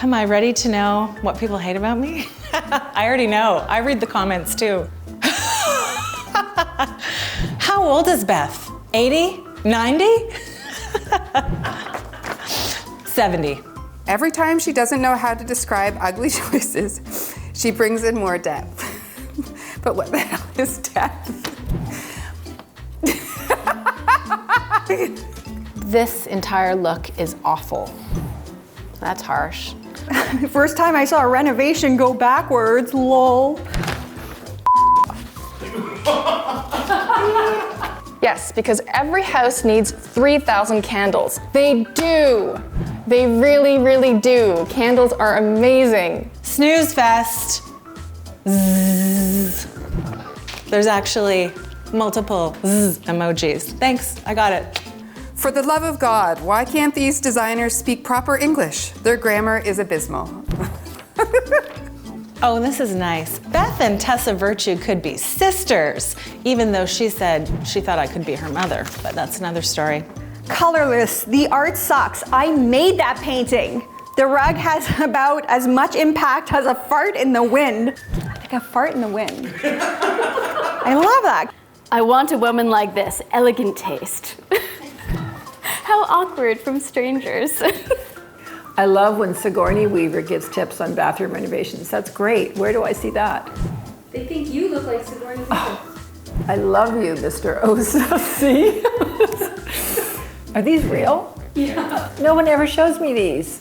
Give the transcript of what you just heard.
Am I ready to know what people hate about me? I already know. I read the comments too. How old is Beth? 80? 90? 70. Every time she doesn't know how to describe ugly choices, she brings in more depth. But what the hell is depth? This entire look is awful. That's harsh. First time I saw a renovation go backwards, lol. Yes, because every house needs 3,000 candles. They do. They really, really do. Candles are amazing. Snooze fest. Zzz. There's actually multiple zzz emojis. Thanks, I got it. For the love of God, why can't these designers speak proper English? Their grammar is abysmal. Oh, this is nice. Beth and Tessa Virtue could be sisters, even though she said she thought I could be her mother, but that's another story. Colorless, the art sucks. I made that painting. The rug has about as much impact as a fart in the wind. Like a fart in the wind. I love that. I want a woman like this, elegant taste. How awkward from strangers. I love when Sigourney Weaver gives tips on bathroom renovations. That's great. Where do I see that? They think you look like Sigourney Weaver. Oh, I love you, Mr. Osa. See? Are these real? Yeah. No one ever shows me these.